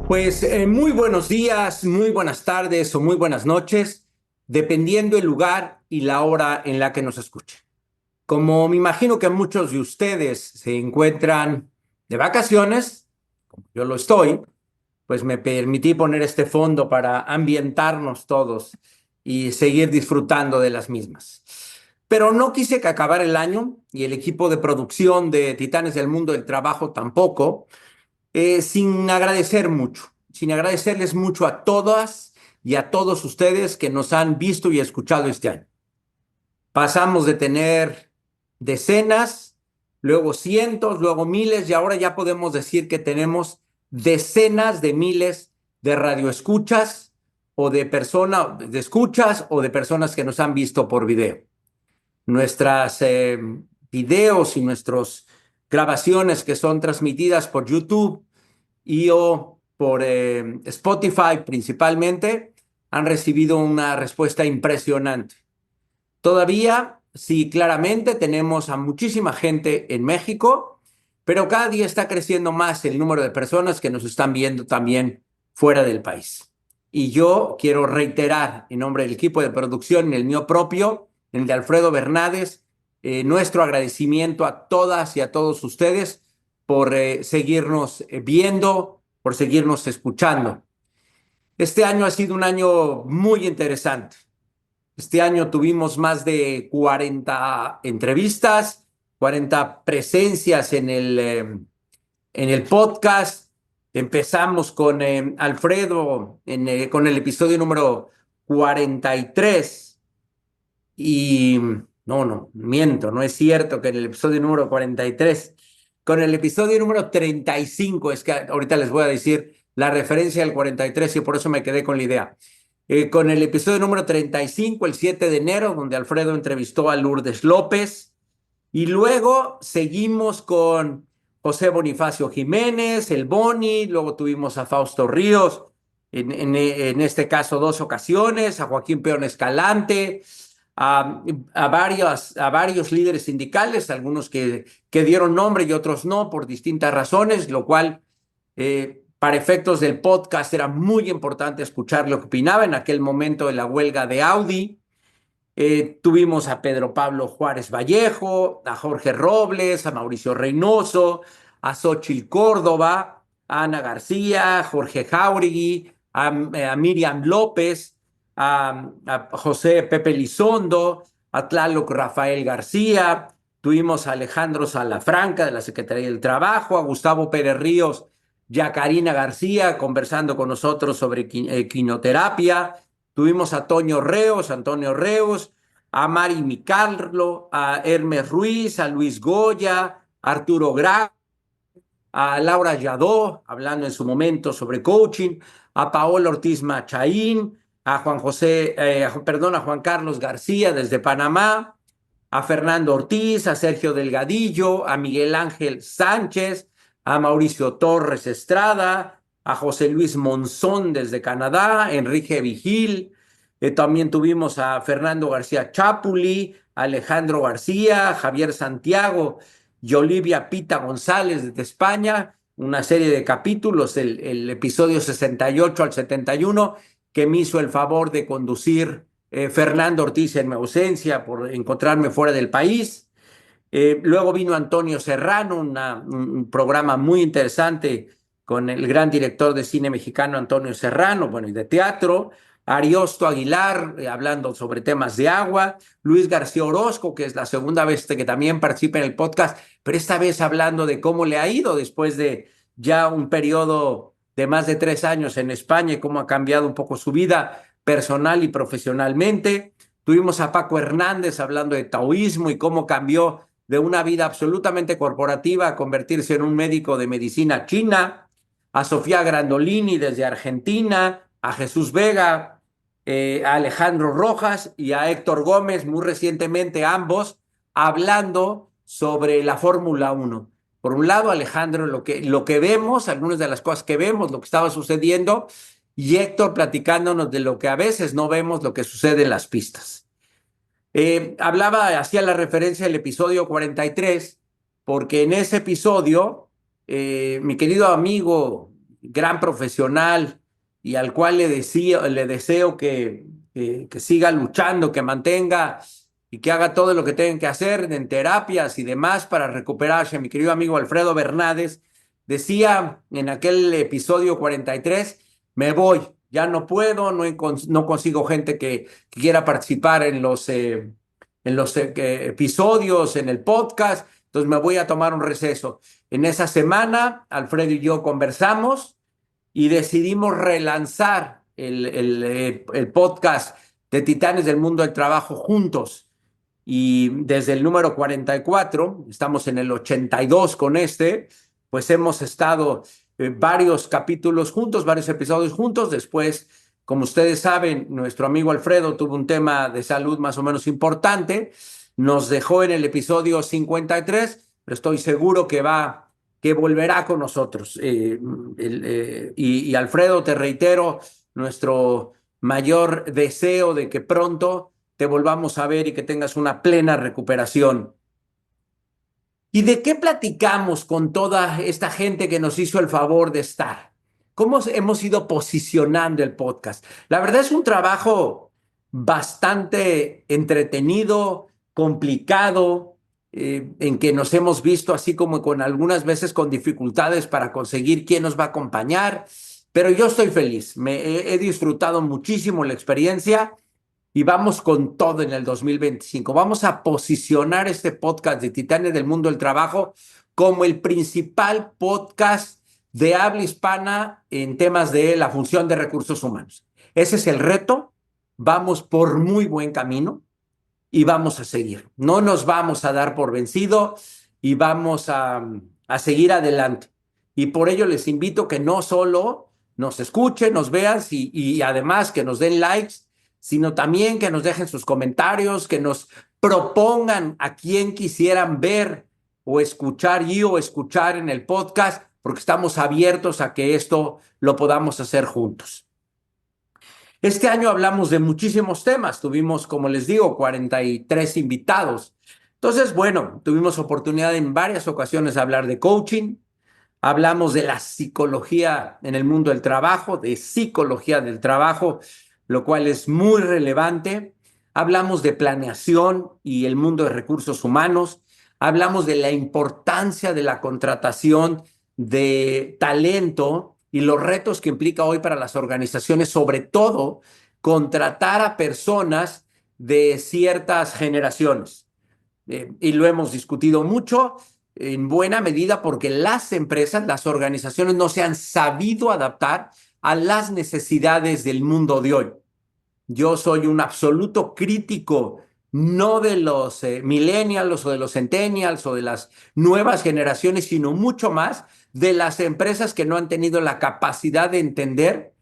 Pues muy buenos días, muy buenas tardes o muy buenas noches, dependiendo el lugar y la hora en la que nos escuchen. Como me imagino que muchos de ustedes se encuentran de vacaciones, como yo lo estoy, pues me permití poner este fondo para ambientarnos todos y seguir disfrutando de las mismas. Pero no quise que acabara el año y el equipo de producción de Titanes del Mundo del Trabajo tampoco sin agradecer mucho, sin agradecerles mucho a todas y a todos ustedes que nos han visto y escuchado este año. Pasamos de tener decenas, luego cientos, luego miles y ahora ya podemos decir que tenemos decenas de miles de radioescuchas o de personas, de escuchas o de personas que nos han visto por video. Nuestras videos y nuestras grabaciones que son transmitidas por YouTube y o por Spotify principalmente, han recibido una respuesta impresionante. Todavía, sí, claramente tenemos a muchísima gente en México, pero cada día está creciendo más el número de personas que nos están viendo también fuera del país. Y yo quiero reiterar en nombre del equipo de producción, en el mío propio, en el de Alfredo Bernades, nuestro agradecimiento a todas y a todos ustedes por seguirnos viendo, por seguirnos escuchando. Este año ha sido un año muy interesante. Este año tuvimos más de 40 entrevistas, 40 presencias en el podcast. Empezamos con Alfredo con el episodio número 43 y no, miento, no es cierto que en el episodio número 43, con el episodio número 35, es que ahorita les voy a decir la referencia al 43 y por eso me quedé con la idea. Con el episodio número 35, el 7 de enero, donde Alfredo entrevistó a Lourdes López. Y luego seguimos con José Bonifacio Jiménez, el Boni, luego tuvimos a Fausto Ríos, en este caso 2 ocasiones, a Joaquín Peón Escalante, a varios líderes sindicales, algunos que dieron nombre y otros no, por distintas razones, lo cual para efectos del podcast era muy importante escuchar lo que opinaba en aquel momento de la huelga de Audi. Tuvimos a Pedro Pablo Juárez Vallejo, a Jorge Robles, a Mauricio Reynoso, a Xóchitl Córdoba, a Ana García, a Jorge Jáuregui, a Miriam López, a José Pepe Lizondo, a Tlaloc Rafael García. Tuvimos a Alejandro Salafranca de la Secretaría del Trabajo, a Gustavo Pérez Ríos y a Karina García conversando con nosotros sobre quimioterapia. Tuvimos a Antonio Reos, a Mari Micarlo, a Hermes Ruiz, a Luis Goya, a Arturo Gra, a Laura Yadó, hablando en su momento sobre coaching, a Paola Ortiz Machaín, a a Juan Carlos García desde Panamá, a Fernando Ortiz, a Sergio Delgadillo, a Miguel Ángel Sánchez, a Mauricio Torres Estrada, a José Luis Monzón desde Canadá, Enrique Vigil. También tuvimos a Fernando García Chapuli, Alejandro García, Javier Santiago y Olivia Pita González desde España, una serie de capítulos, el episodio 68 al 71, que me hizo el favor de conducir Fernando Ortiz en mi ausencia por encontrarme fuera del país. Luego vino Antonio Serrano, un programa muy interesante con el gran director de cine mexicano Antonio Serrano, bueno, y de teatro. Ariosto Aguilar, hablando sobre temas de agua. Luis García Orozco, que es la segunda vez que también participa en el podcast, pero esta vez hablando de cómo le ha ido después de ya un periodo de más de 3 años en España y cómo ha cambiado un poco su vida personal y profesionalmente. Tuvimos a Paco Hernández hablando de taoísmo y cómo cambió de una vida absolutamente corporativa a convertirse en un médico de medicina china, a Sofía Grandolini desde Argentina, a Jesús Vega, a Alejandro Rojas y a Héctor Gómez, muy recientemente ambos, hablando sobre la Fórmula 1. Por un lado, Alejandro, lo que vemos, algunas de las cosas que vemos, lo que estaba sucediendo, y Héctor platicándonos de lo que a veces no vemos, lo que sucede en las pistas. Hacía la referencia al episodio 43, porque en ese episodio, mi querido amigo gran profesional y al cual le deseo que siga luchando, que mantenga y que haga todo lo que tenga que hacer en terapias y demás para recuperarse. Mi querido amigo Alfredo Bernades decía en aquel episodio 43, me voy, ya no puedo, no consigo gente que quiera participar en los episodios, en el podcast, entonces me voy a tomar un receso. En esa semana, Alfredo y yo conversamos y decidimos relanzar el podcast de Titanes del Mundo del Trabajo juntos. Y desde el número 44, estamos en el 82 con pues hemos estado varios capítulos juntos, varios episodios juntos. Después, como ustedes saben, nuestro amigo Alfredo tuvo un tema de salud más o menos importante, nos dejó en el episodio 53, pero estoy seguro que volverá con nosotros. Y Alfredo, te reitero, nuestro mayor deseo de que pronto te volvamos a ver y que tengas una plena recuperación. ¿Y de qué platicamos con toda esta gente que nos hizo el favor de estar? ¿Cómo hemos ido posicionando el podcast? La verdad es un trabajo bastante entretenido, complicado, en que nos hemos visto así como con algunas veces con dificultades para conseguir quién nos va a acompañar, pero yo estoy feliz, he disfrutado muchísimo la experiencia y vamos con todo en el 2025. Vamos a posicionar este podcast de Titanes del Mundo del Trabajo como el principal podcast de habla hispana en temas de la función de recursos humanos. Ese es el reto. Vamos por muy buen camino y vamos a seguir. No nos vamos a dar por vencido y vamos a seguir adelante. Y por ello les invito que no solo nos escuchen, nos vean y además que nos den likes, sino también que nos dejen sus comentarios, que nos propongan a quién quisieran ver o escuchar en el podcast, porque estamos abiertos a que esto lo podamos hacer juntos. Este año hablamos de muchísimos temas, tuvimos, como les digo, 43 invitados. Entonces, bueno, tuvimos oportunidad en varias ocasiones de hablar de coaching, hablamos de la psicología en el mundo del trabajo, de psicología del trabajo, lo cual es muy relevante. Hablamos de planeación y el mundo de recursos humanos. Hablamos de la importancia de la contratación de talento y los retos que implica hoy para las organizaciones, sobre todo contratar a personas de ciertas generaciones. Y lo hemos discutido mucho, en buena medida porque las empresas, las organizaciones no se han sabido adaptar a las necesidades del mundo de hoy. Yo soy un absoluto crítico, no de los millennials o de los centennials o de las nuevas generaciones, sino mucho más de las empresas que no han tenido la capacidad de entender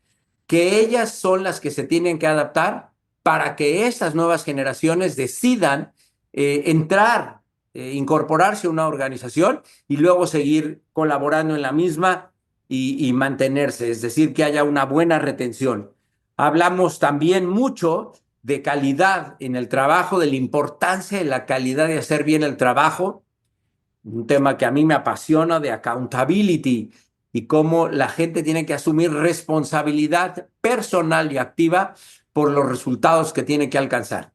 que ellas son las que se tienen que adaptar para que estas nuevas generaciones decidan entrar, incorporarse a una organización y luego seguir colaborando en la misma y mantenerse, es decir, que haya una buena retención. Hablamos también mucho de calidad en el trabajo, de la importancia de la calidad de hacer bien el trabajo, un tema que a mí me apasiona, de accountability y cómo la gente tiene que asumir responsabilidad personal y activa por los resultados que tiene que alcanzar.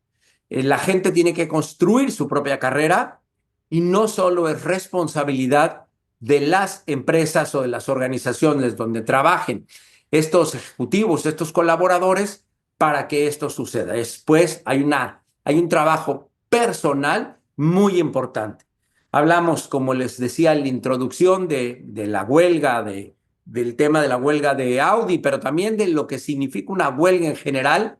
La gente tiene que construir su propia carrera y no solo es responsabilidad de las empresas o de las organizaciones donde trabajen estos ejecutivos, estos colaboradores, para que esto suceda. Después hay un trabajo personal muy importante. Hablamos, como les decía en la introducción, de la huelga, del tema de la huelga de Audi, pero también de lo que significa una huelga en general,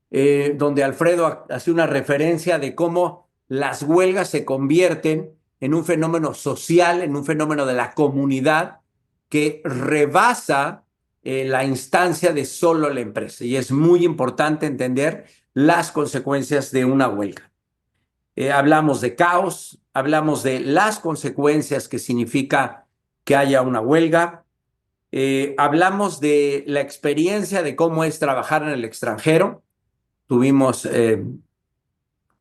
donde Alfredo hace una referencia de cómo las huelgas se convierten en un fenómeno social, en un fenómeno de la comunidad que rebasa la instancia de solo la empresa. Y es muy importante entender las consecuencias de una huelga. Hablamos de caos, hablamos de las consecuencias que significa que haya una huelga, hablamos de la experiencia de cómo es trabajar en el extranjero. Tuvimos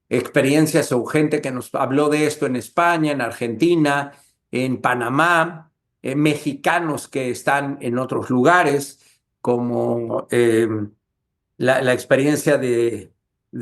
experiencias o gente que nos habló de esto en España, en Argentina, en Panamá, mexicanos que están en otros lugares, como la experiencia de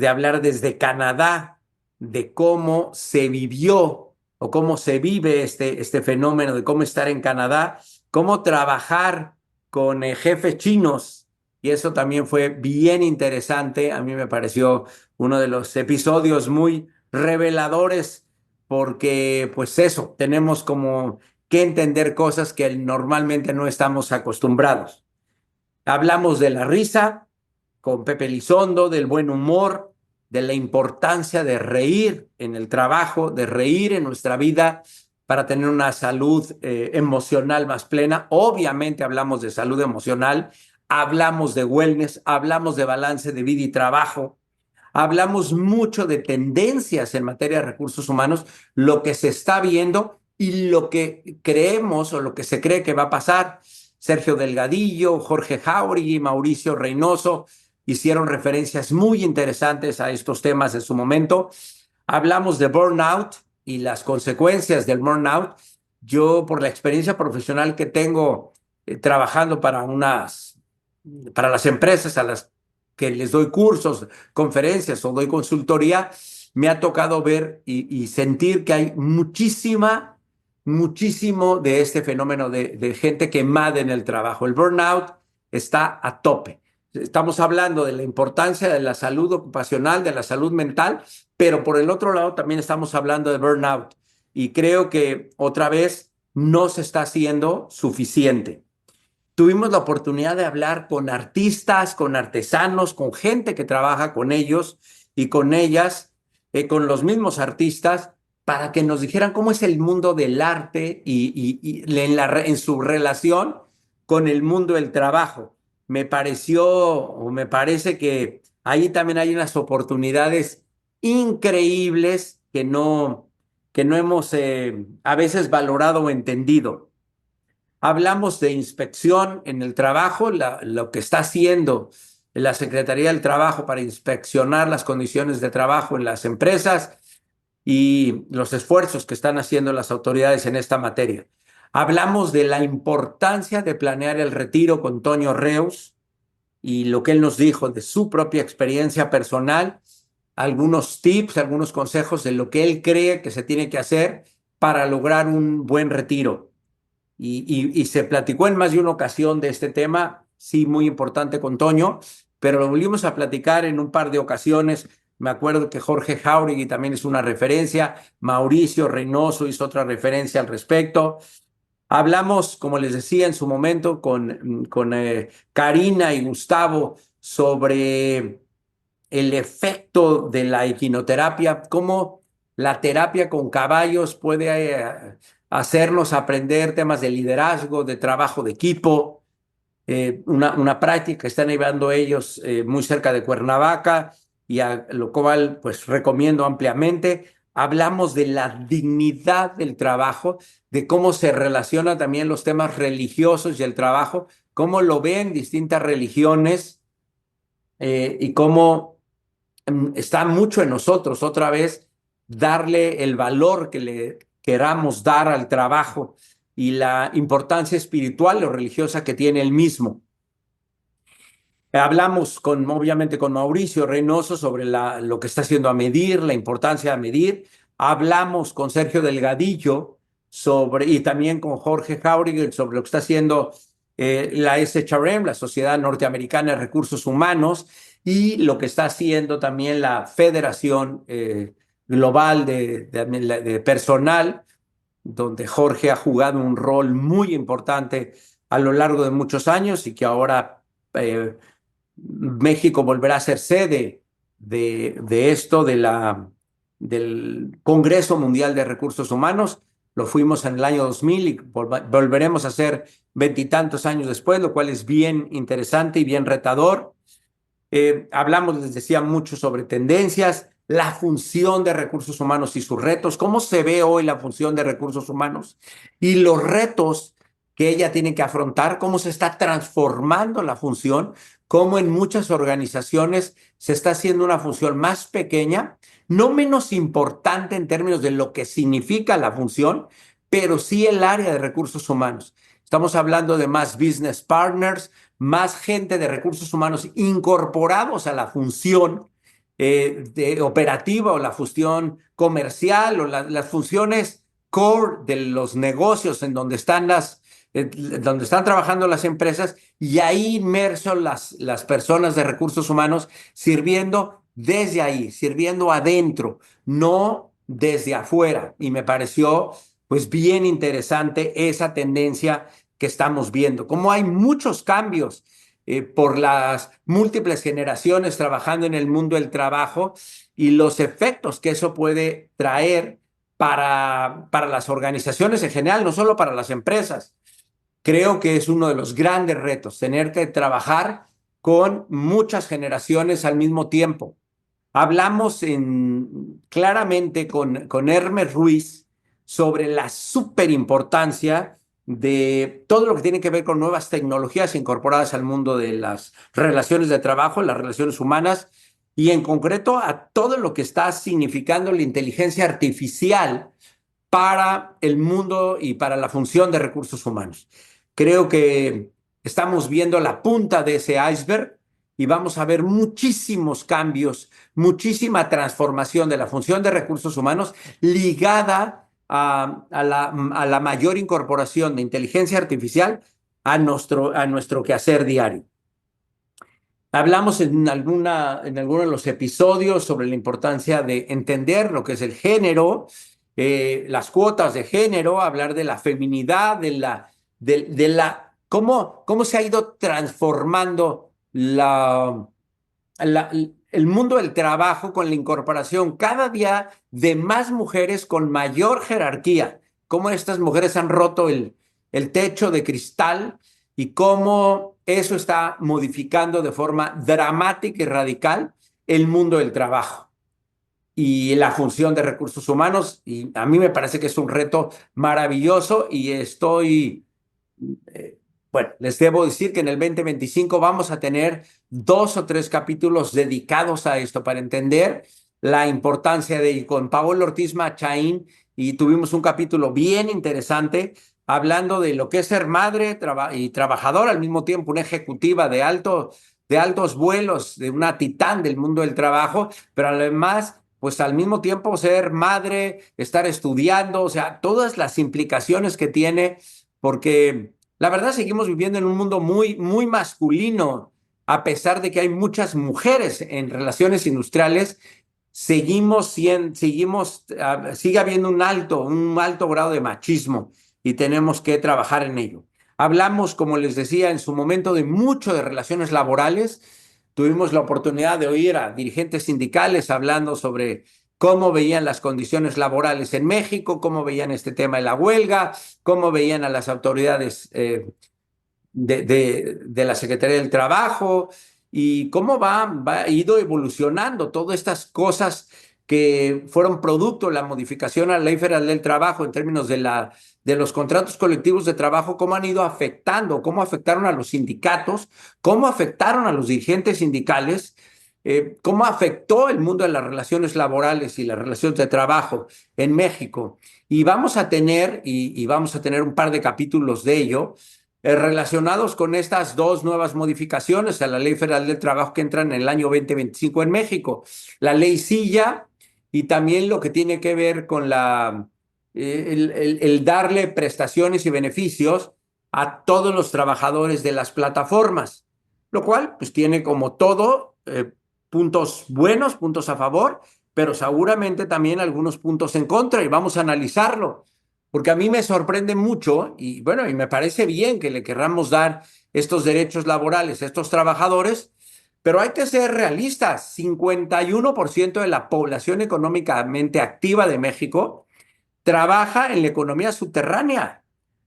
hablar desde Canadá, de cómo se vivió o cómo se vive este fenómeno, de cómo estar en Canadá, cómo trabajar con jefes chinos. Y eso también fue bien interesante. A mí me pareció uno de los episodios muy reveladores porque, pues eso, tenemos como que entender cosas que normalmente no estamos acostumbrados. Hablamos de la risa con Pepe Elizondo, del buen humor, de la importancia de reír en el trabajo, de reír en nuestra vida para tener una salud emocional más plena. Obviamente hablamos de salud emocional, hablamos de wellness, hablamos de balance de vida y trabajo, hablamos mucho de tendencias en materia de recursos humanos, lo que se está viendo y lo que creemos o lo que se cree que va a pasar. Sergio Delgadillo, Jorge Jauregui, Mauricio Reynoso hicieron referencias muy interesantes a estos temas en su momento. Hablamos de burnout y las consecuencias del burnout. Yo, por la experiencia profesional que tengo trabajando para las empresas a las que les doy cursos, conferencias o doy consultoría, me ha tocado ver y sentir que hay muchísimo de este fenómeno de gente quemada en el trabajo. El burnout está a tope. Estamos hablando de la importancia de la salud ocupacional, de la salud mental, pero por el otro lado también estamos hablando de burnout. Y creo que otra vez no se está haciendo suficiente. Tuvimos la oportunidad de hablar con artistas, con artesanos, con gente que trabaja con ellos y con ellas, con los mismos artistas, para que nos dijeran cómo es el mundo del arte y en su relación con el mundo del trabajo. Me parece que ahí también hay unas oportunidades increíbles que no hemos a veces valorado o entendido. Hablamos de inspección en el trabajo, lo que está haciendo la Secretaría del Trabajo para inspeccionar las condiciones de trabajo en las empresas y los esfuerzos que están haciendo las autoridades en esta materia. Hablamos de la importancia de planear el retiro con Toño Reus y lo que él nos dijo de su propia experiencia personal, algunos tips, algunos consejos de lo que él cree que se tiene que hacer para lograr un buen retiro. Y se platicó en más de una ocasión de este tema, sí, muy importante con Toño, pero lo volvimos a platicar en un par de ocasiones. Me acuerdo que Jorge Jauregui también es una referencia, Mauricio Reynoso hizo otra referencia al respecto. Hablamos, como les decía en su momento, con Karina y Gustavo sobre el efecto de la equinoterapia, cómo la terapia con caballos puede hacernos aprender temas de liderazgo, de trabajo de equipo, una práctica que están llevando ellos muy cerca de Cuernavaca y a lo cual pues recomiendo ampliamente. Hablamos de la dignidad del trabajo, de cómo se relacionan también los temas religiosos y el trabajo, cómo lo ven distintas religiones y cómo está mucho en nosotros otra vez darle el valor que le queramos dar al trabajo y la importancia espiritual o religiosa que tiene el mismo. Hablamos obviamente con Mauricio Reynoso sobre lo que está haciendo a medir, la importancia de medir. Hablamos con Sergio Delgadillo y también con Jorge Jauregui sobre lo que está haciendo la SHRM, la Sociedad Norteamericana de Recursos Humanos, y lo que está haciendo también la Federación Global de Personal, donde Jorge ha jugado un rol muy importante a lo largo de muchos años y que ahora México volverá a ser sede de esto, del Congreso Mundial de Recursos Humanos. Lo fuimos en el año 2000 y volveremos a ser veintitantos años después, lo cual es bien interesante y bien retador. Hablamos, les decía, mucho sobre tendencias, la función de recursos humanos y sus retos, cómo se ve hoy la función de recursos humanos y los retos que ella tiene que afrontar, cómo se está transformando la función, cómo en muchas organizaciones se está haciendo una función más pequeña, no menos importante en términos de lo que significa la función, pero sí el área de recursos humanos. Estamos hablando de más business partners, más gente de recursos humanos incorporados a la función operativa o la función comercial o las funciones core de los negocios en donde están trabajando las empresas, y ahí inmersos las personas de recursos humanos sirviendo desde ahí, sirviendo adentro, no desde afuera. Y me pareció pues bien interesante esa tendencia que estamos viendo. Como hay muchos cambios por las múltiples generaciones trabajando en el mundo del trabajo y los efectos que eso puede traer para las organizaciones en general, no solo para las empresas. Creo que es uno de los grandes retos, tener que trabajar con muchas generaciones al mismo tiempo. Hablamos claramente con Hermes Ruiz sobre la superimportancia de todo lo que tiene que ver con nuevas tecnologías incorporadas al mundo de las relaciones de trabajo, las relaciones humanas, y en concreto a todo lo que está significando la inteligencia artificial para el mundo y para la función de recursos humanos. Creo que estamos viendo la punta de ese iceberg y vamos a ver muchísimos cambios, muchísima transformación de la función de recursos humanos ligada a la mayor incorporación de inteligencia artificial a nuestro quehacer diario. Hablamos en alguno de los episodios sobre la importancia de entender lo que es el género, las cuotas de género, hablar de la feminidad, cómo se ha ido transformando el mundo del trabajo con la incorporación cada día de más mujeres con mayor jerarquía, cómo estas mujeres han roto el techo de cristal y cómo eso está modificando de forma dramática y radical el mundo del trabajo y la función de recursos humanos. Y a mí me parece que es un reto maravilloso y bueno, les debo decir que en el 2025 vamos a tener 2 o 3 capítulos dedicados a esto para entender la importancia de ir con Paola Ortiz Machain, y tuvimos un capítulo bien interesante hablando de lo que es ser madre y trabajadora al mismo tiempo, una ejecutiva de altos vuelos, de una titán del mundo del trabajo, pero además, pues al mismo tiempo ser madre, estar estudiando, o sea, todas las implicaciones que tiene, porque la verdad seguimos viviendo en un mundo muy, muy masculino, a pesar de que hay muchas mujeres en relaciones industriales. Sigue habiendo un alto grado de machismo y tenemos que trabajar en ello. Hablamos, como les decía, en su momento mucho de relaciones laborales. Tuvimos la oportunidad de oír a dirigentes sindicales hablando sobre cómo veían las condiciones laborales en México, cómo veían este tema de la huelga, cómo veían a las autoridades de la Secretaría del Trabajo y cómo ha ido evolucionando todas estas cosas que fueron producto de la modificación a la Ley Federal del Trabajo en términos de los contratos colectivos de trabajo, cómo han ido afectando, cómo afectaron a los sindicatos, cómo afectaron a los dirigentes sindicales, cómo afectó el mundo de las relaciones laborales y las relaciones de trabajo en México. Y vamos a tener un par de capítulos de ello relacionados con estas 2 nuevas modificaciones a la Ley Federal del Trabajo que entran en el año 2025 en México. La Ley Silla y también lo que tiene que ver con el darle prestaciones y beneficios a todos los trabajadores de las plataformas, lo cual pues tiene como todo puntos buenos, puntos a favor, pero seguramente también algunos puntos en contra, y vamos a analizarlo. Porque a mí me sorprende mucho y bueno, y me parece bien que le querramos dar estos derechos laborales a estos trabajadores, pero hay que ser realistas. 51% de la población económicamente activa de México trabaja en la economía subterránea.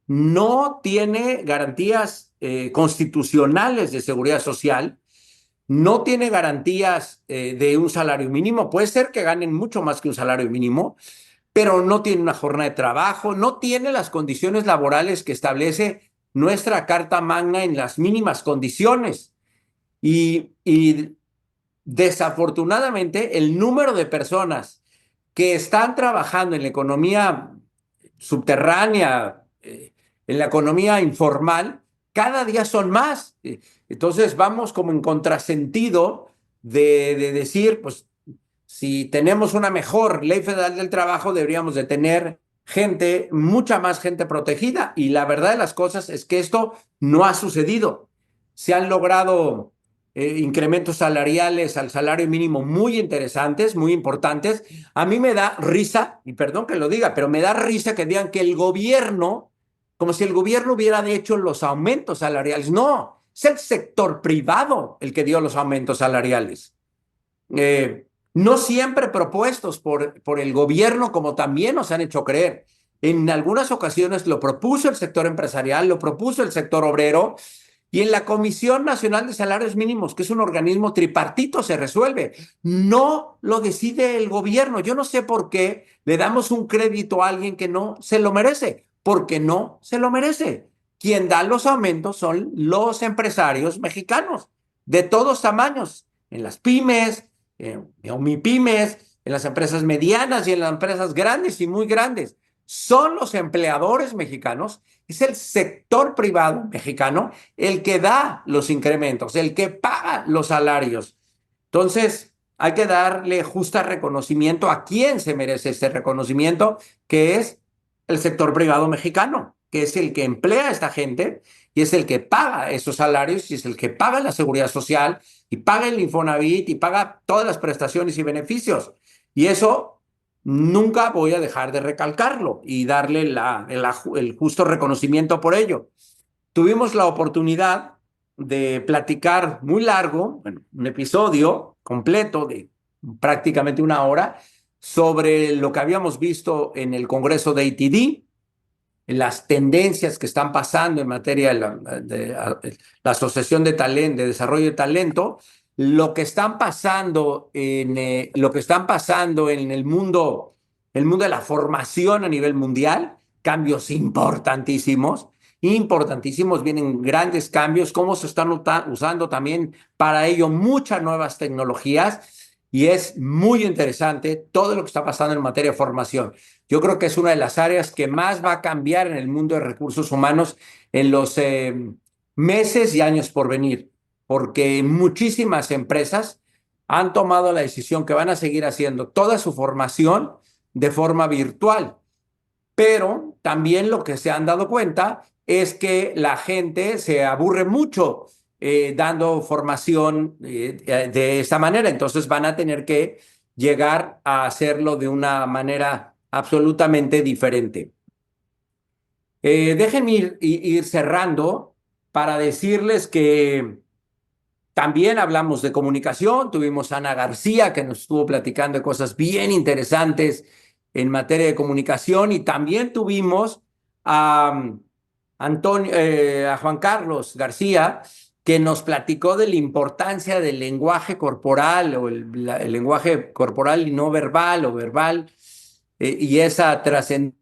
No tiene garantías constitucionales de seguridad social, no tiene garantías de un salario mínimo. Puede ser que ganen mucho más que un salario mínimo, pero no tiene una jornada de trabajo, no tiene las condiciones laborales que establece nuestra Carta Magna en las mínimas condiciones. Y desafortunadamente el número de personas que están trabajando en la economía subterránea, en la economía informal, cada día son más. Entonces vamos como en contrasentido de decir, pues si tenemos una mejor ley federal del trabajo, deberíamos de tener gente, mucha más gente protegida. Y la verdad de las cosas es que esto no ha sucedido. Se han logrado incrementos salariales al salario mínimo muy interesantes, muy importantes. A mí me da risa, y perdón que lo diga, pero me da risa que digan que el gobierno, como si el gobierno hubiera hecho los aumentos salariales. No, es el sector privado el que dio los aumentos salariales. No siempre propuestos por el gobierno, como también nos han hecho creer. En algunas ocasiones lo propuso el sector empresarial, lo propuso el sector obrero, y en la Comisión Nacional de Salarios Mínimos, que es un organismo tripartito, se resuelve. No lo decide el gobierno. Yo no sé por qué le damos un crédito a alguien que no se lo merece, porque no se lo merece. Quien da los aumentos son los empresarios mexicanos, de todos tamaños, en las pymes, o MIPYMES, en las empresas medianas y en las empresas grandes y muy grandes. Son los empleadores mexicanos, es el sector privado mexicano el que da los incrementos, el que paga los salarios. Entonces, hay que darle justo reconocimiento a quien se merece ese reconocimiento, que es el sector privado mexicano, que es el que emplea a esta gente y es el que paga esos salarios y es el que paga la seguridad social y paga el Infonavit y paga todas las prestaciones y beneficios. Y eso nunca voy a dejar de recalcarlo y darle el justo reconocimiento por ello. Tuvimos la oportunidad de platicar muy largo, bueno, un episodio completo de prácticamente una hora, sobre lo que habíamos visto en el Congreso de ATD, las tendencias que están pasando en materia la Asociación de Desarrollo de Talento, lo que están pasando lo que están pasando en el mundo de la formación a nivel mundial, cambios importantísimos, importantísimos, vienen grandes cambios, cómo se están usando también para ello muchas nuevas tecnologías. Y es muy interesante todo lo que está pasando en materia de formación. Yo creo que es una de las áreas que más va a cambiar en el mundo de recursos humanos en los meses y años por venir, porque muchísimas empresas han tomado la decisión que van a seguir haciendo toda su formación de forma virtual, pero también lo que se han dado cuenta es que la gente se aburre mucho dando formación de esa manera, entonces van a tener que llegar a hacerlo de una manera absolutamente diferente. Déjenme ir cerrando para decirles que también hablamos de comunicación. Tuvimos a Ana García, que nos estuvo platicando de cosas bien interesantes en materia de comunicación, y también tuvimos a, a Juan Carlos García, que nos platicó de la importancia del lenguaje corporal o el lenguaje corporal y no verbal o verbal, y esa trascendencia,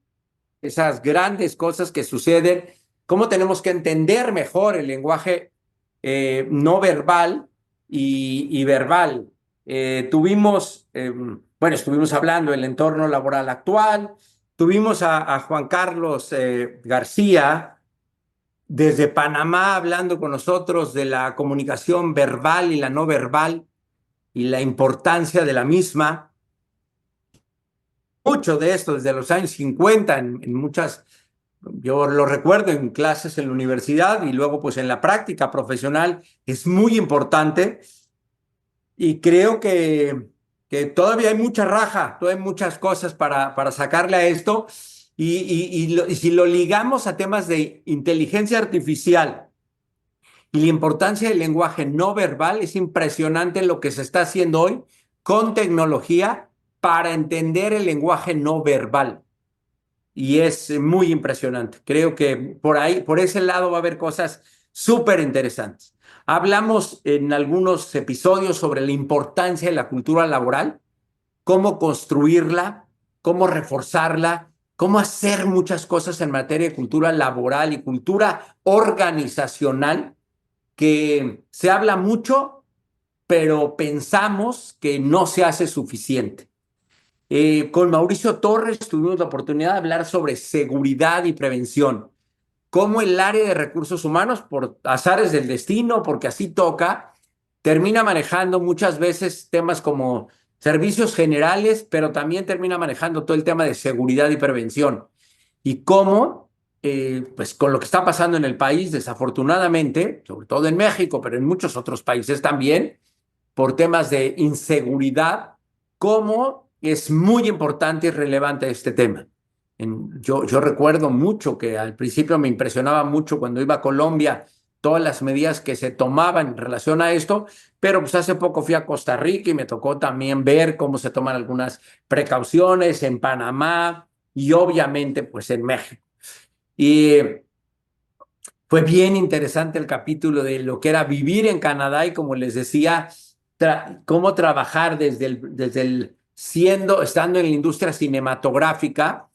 esas grandes cosas que suceden, cómo tenemos que entender mejor el lenguaje no verbal y verbal. Bueno, estuvimos hablando del entorno laboral actual, tuvimos a Juan Carlos García desde Panamá hablando con nosotros de la comunicación verbal y la no verbal y la importancia de la misma. Mucho de esto desde los años 50 en muchas, yo lo recuerdo en clases en la universidad y luego pues en la práctica profesional, es muy importante, y creo que todavía hay mucha raja, todavía hay muchas cosas para sacarle a esto, y si lo ligamos a temas de inteligencia artificial y la importancia del lenguaje no verbal, es impresionante lo que se está haciendo hoy con tecnología para entender el lenguaje no verbal. Y es muy impresionante. Creo que por ahí, por ese lado va a haber cosas súper interesantes. Hablamos en algunos episodios sobre la importancia de la cultura laboral, cómo construirla, cómo reforzarla, cómo hacer muchas cosas en materia de cultura laboral y cultura organizacional, que se habla mucho, pero pensamos que no se hace suficiente. Con Mauricio Torres tuvimos la oportunidad de hablar sobre seguridad y prevención, cómo el área de recursos humanos, por azares del destino, porque así toca, termina manejando muchas veces temas como servicios generales, pero también termina manejando todo el tema de seguridad y prevención. Y cómo, pues con lo que está pasando en el país, desafortunadamente, sobre todo en México, pero en muchos otros países también, por temas de inseguridad, cómo es muy importante y relevante este tema. Yo recuerdo mucho que al principio me impresionaba mucho cuando iba a Colombia todas las medidas que se tomaban en relación a esto, pero pues hace poco fui a Costa Rica y me tocó también ver cómo se toman algunas precauciones en Panamá y obviamente pues en México. Y fue bien interesante el capítulo de lo que era vivir en Canadá y como les decía, cómo trabajar estando en la industria cinematográfica,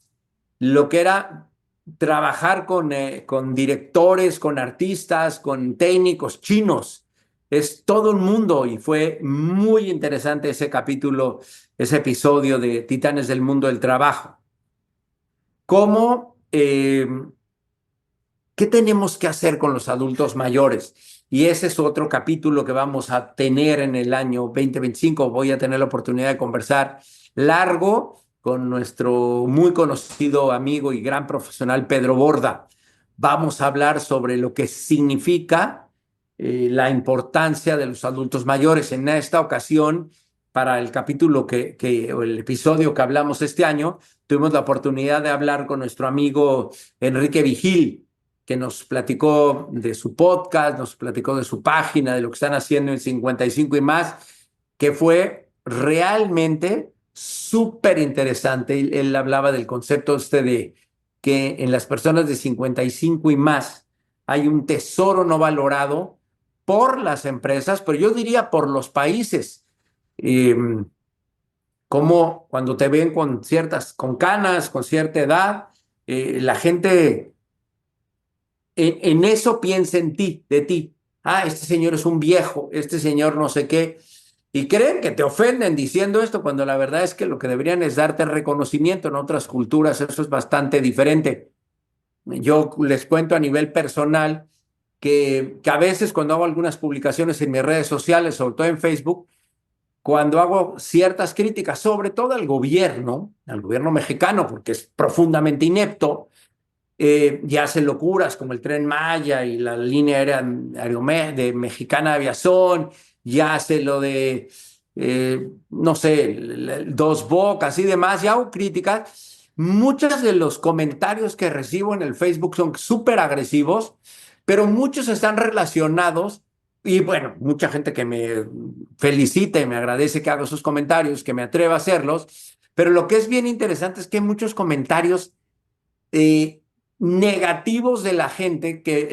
lo que era trabajar con directores, con artistas, con técnicos chinos. Es todo un mundo y fue muy interesante ese capítulo, ese episodio de Titanes del Mundo del Trabajo. Cómo ¿qué tenemos que hacer con los adultos mayores? Y ese es otro capítulo que vamos a tener en el año 2025. Voy a tener la oportunidad de conversar largo con nuestro muy conocido amigo y gran profesional Pedro Borda. Vamos a hablar sobre lo que significa la importancia de los adultos mayores. En esta ocasión, para el capítulo o el episodio que hablamos este año, tuvimos la oportunidad de hablar con nuestro amigo Enrique Vigil, que nos platicó de su podcast, nos platicó de su página, de lo que están haciendo en 55 y más, que fue realmente súper interesante. Él hablaba del concepto de que en las personas de 55 y más hay un tesoro no valorado por las empresas, pero yo diría por los países. Eh, Como cuando te ven con canas, con cierta edad, la gente en eso piensa en ti, de ti. Ah, este señor es un viejo, este señor no sé qué. Y creen que te ofenden diciendo esto, cuando la verdad es que lo que deberían es darte reconocimiento. En otras culturas eso es bastante diferente. Yo les cuento a nivel personal que a veces cuando hago algunas publicaciones en mis redes sociales, sobre todo en Facebook, cuando hago ciertas críticas, sobre todo al gobierno mexicano, porque es profundamente inepto, ya hace locuras como el Tren Maya y la línea aérea de Mexicana de Aviación, ya hace lo de, no sé, Dos Bocas y demás, ya hago críticas. Muchos de los comentarios que recibo en el Facebook son súper agresivos, pero muchos están relacionados y bueno, mucha gente que me felicita y me agradece que haga esos comentarios, que me atreva a hacerlos, pero lo que es bien interesante es que hay muchos comentarios eh, negativos de la gente que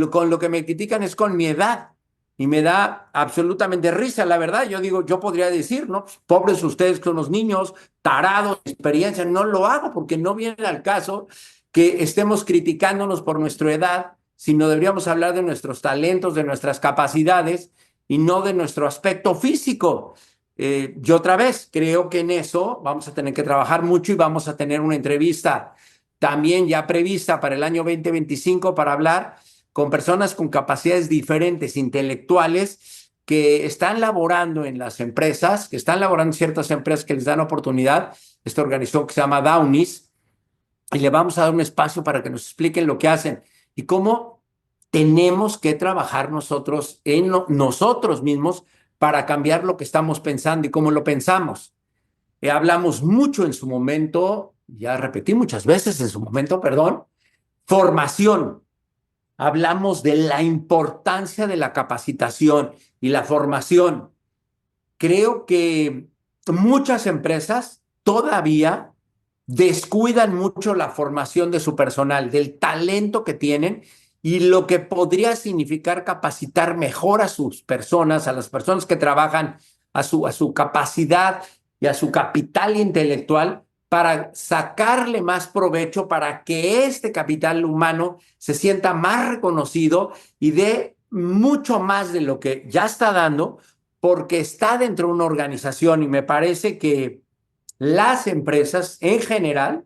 con lo que me critican es con mi edad y me da absolutamente risa, la verdad. Yo digo, yo podría decir, ¿no? Pobres ustedes con los niños, tarados, experiencia, no lo hago porque no viene al caso que estemos criticándonos por nuestra edad, sino deberíamos hablar de nuestros talentos, de nuestras capacidades y no de nuestro aspecto físico. Yo otra vez creo que en eso vamos a tener que trabajar mucho y vamos a tener una entrevista también ya prevista para el año 2025 para hablar con personas con capacidades diferentes, intelectuales, que están laborando en las empresas, que están laborando en ciertas empresas que les dan oportunidad. Esta organización que se llama Downies, y le vamos a dar un espacio para que nos expliquen lo que hacen y cómo tenemos que trabajar nosotros en nosotros mismos para cambiar lo que estamos pensando y cómo lo pensamos. Hablamos mucho en su momento, ya repetí muchas veces en su momento, perdón, formación. Hablamos de la importancia de la capacitación y la formación. Creo que muchas empresas todavía descuidan mucho la formación de su personal, del talento que tienen y lo que podría significar capacitar mejor a sus personas, a las personas que trabajan, a su capacidad y a su capital intelectual para sacarle más provecho, para que este capital humano se sienta más reconocido y dé mucho más de lo que ya está dando, porque está dentro de una organización y me parece que las empresas en general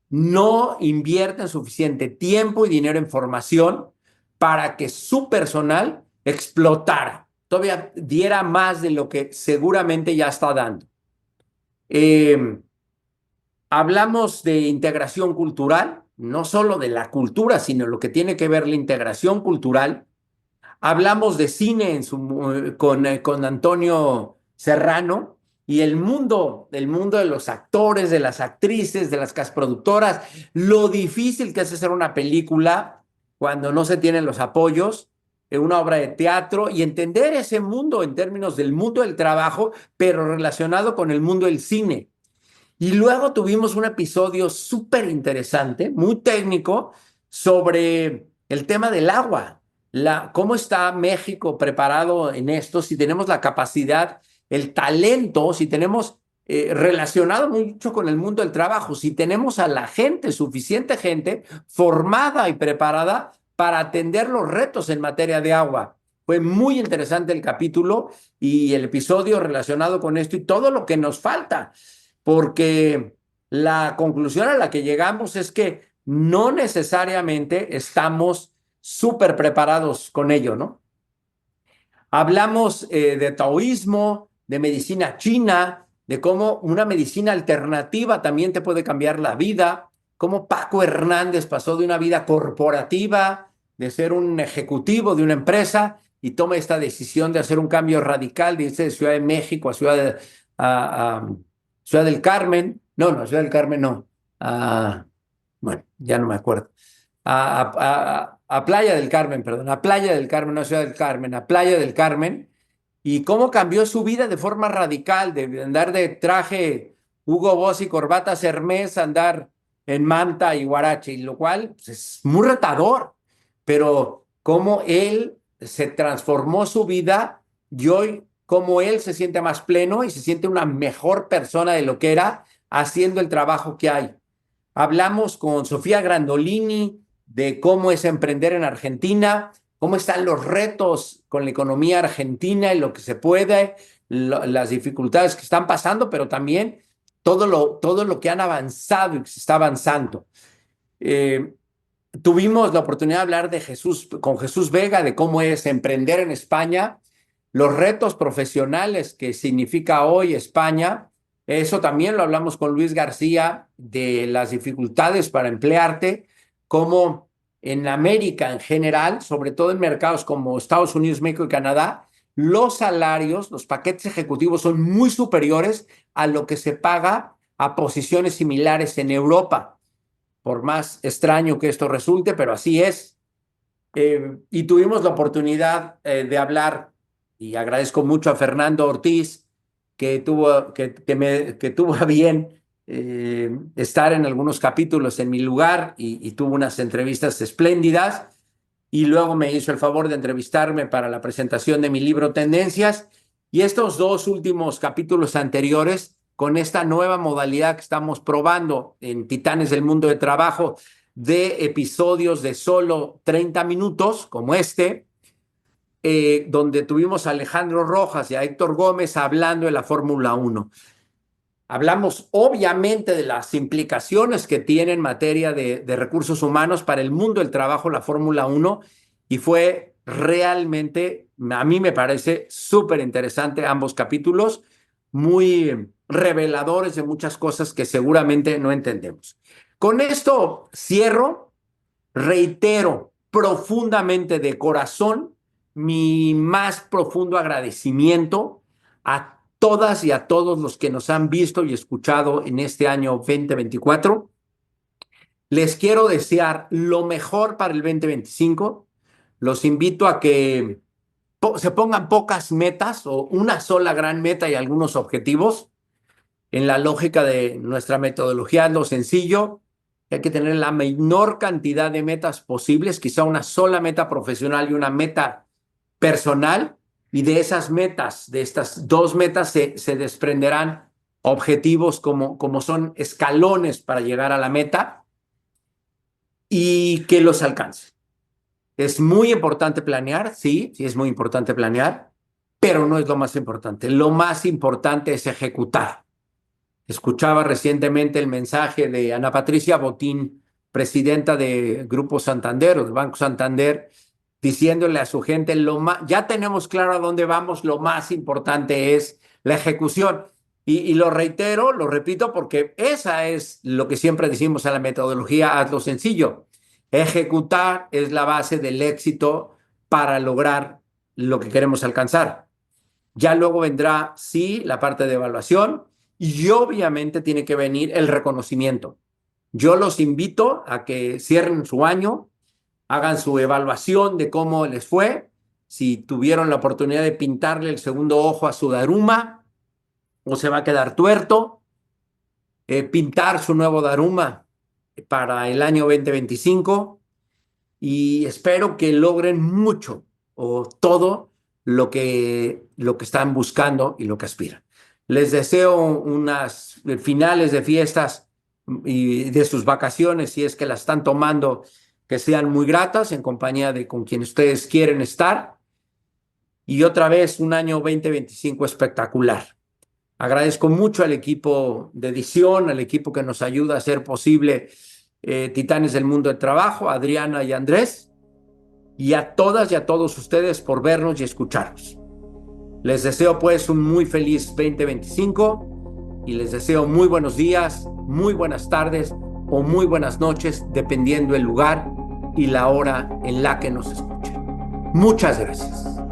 no invierten suficiente tiempo y dinero en formación para que su personal explotara, todavía diera más de lo que seguramente ya está dando. Hablamos de integración cultural, no solo de la cultura, sino lo que tiene que ver la integración cultural. Hablamos de cine con Antonio Serrano y el mundo de los actores, de las actrices, de las casas productoras, lo difícil que es hacer una película cuando no se tienen los apoyos, una obra de teatro y entender ese mundo en términos del mundo del trabajo, pero relacionado con el mundo del cine. Y luego tuvimos un episodio súper interesante, muy técnico, sobre el tema del agua. ¿Cómo está México preparado en esto? Si tenemos la capacidad, el talento, si tenemos relacionado mucho con el mundo del trabajo, si tenemos a la gente, suficiente gente formada y preparada para atender los retos en materia de agua. Fue muy interesante el capítulo y el episodio relacionado con esto y todo lo que nos falta, porque la conclusión a la que llegamos es que no necesariamente estamos súper preparados con ello, ¿no? Hablamos de taoísmo, de medicina china, de cómo una medicina alternativa también te puede cambiar la vida, cómo Paco Hernández pasó de una vida corporativa, de ser un ejecutivo de una empresa, y toma esta decisión de hacer un cambio radical, de irse de Ciudad de México a Ciudad del Carmen. No, Ciudad del Carmen no. Bueno, ya no me acuerdo. A Playa del Carmen, perdón, a Playa del Carmen, no Ciudad del Carmen, a Playa del Carmen, y cómo cambió su vida de forma radical, de andar de traje Hugo Boss y corbatas Hermes, andar en manta y guarache, y lo cual pues, es muy retador, pero cómo él se transformó su vida y hoy cómo él se siente más pleno y se siente una mejor persona de lo que era haciendo el trabajo que hay. Hablamos con Sofía Grandolini de cómo es emprender en Argentina, cómo están los retos con la economía argentina y lo que se puede, las dificultades que están pasando, pero también todo lo que han avanzado y que se está avanzando. Tuvimos la oportunidad de hablar con Jesús Vega de cómo es emprender en España, los retos profesionales que significa hoy España. Eso también lo hablamos con Luis García, de las dificultades para emplearte, como en América en general, sobre todo en mercados como Estados Unidos, México y Canadá, los salarios, los paquetes ejecutivos son muy superiores a lo que se paga a posiciones similares en Europa, por más extraño que esto resulte, pero así es. Y tuvimos la oportunidad de hablar, y agradezco mucho a Fernando Ortiz, que tuvo a bien estar en algunos capítulos en mi lugar y tuvo unas entrevistas espléndidas, y luego me hizo el favor de entrevistarme para la presentación de mi libro Tendencias, y estos dos últimos capítulos anteriores, con esta nueva modalidad que estamos probando en Titanes del Mundo de Trabajo, de episodios de solo 30 minutos, como este, donde tuvimos a Alejandro Rojas y a Héctor Gómez hablando de la Fórmula 1. Hablamos obviamente de las implicaciones que tiene en materia de recursos humanos para el mundo del trabajo la Fórmula 1, y fue realmente, a mí me parece súper interesante ambos capítulos, muy reveladores de muchas cosas que seguramente no entendemos. Con esto cierro, reitero profundamente de corazón mi más profundo agradecimiento a todas y a todos los que nos han visto y escuchado en este año 2024. Les quiero desear lo mejor para el 2025. Los invito a que se pongan pocas metas o una sola gran meta y algunos objetivos. En la lógica de nuestra metodología, lo sencillo, hay que tener la menor cantidad de metas posibles, quizá una sola meta profesional y una meta personal, y de esas metas, de estas dos metas, se desprenderán objetivos como son escalones para llegar a la meta, y que los alcance. Es muy importante planear, sí es muy importante planear, pero no es lo más importante. Lo más importante es ejecutar. Escuchaba recientemente el mensaje de Ana Patricia Botín, presidenta de Grupo Santander o del Banco Santander, diciéndole a su gente, ya tenemos claro a dónde vamos, lo más importante es la ejecución. Y lo reitero, lo repito, porque esa es lo que siempre decimos a la metodología, hazlo sencillo. Ejecutar es la base del éxito para lograr lo que queremos alcanzar. Ya luego vendrá, sí, la parte de evaluación y obviamente tiene que venir el reconocimiento. Yo los invito a que cierren su año, hagan su evaluación de cómo les fue, si tuvieron la oportunidad de pintarle el segundo ojo a su Daruma o se va a quedar tuerto, pintar su nuevo Daruma para el año 2025 y espero que logren mucho o todo lo que están buscando y lo que aspiran. Les deseo unas finales de fiestas y de sus vacaciones, si es que las están tomando, que sean muy gratas en compañía de con quien ustedes quieren estar. Y otra vez un año 2025 espectacular. Agradezco mucho al equipo de edición, al equipo que nos ayuda a hacer posible Titanes del Mundo del Trabajo, Adriana y Andrés, y a todas y a todos ustedes por vernos y escucharnos. Les deseo pues un muy feliz 2025 y les deseo muy buenos días, muy buenas tardes o muy buenas noches, dependiendo el lugar y la hora en la que nos escuchen. Muchas gracias.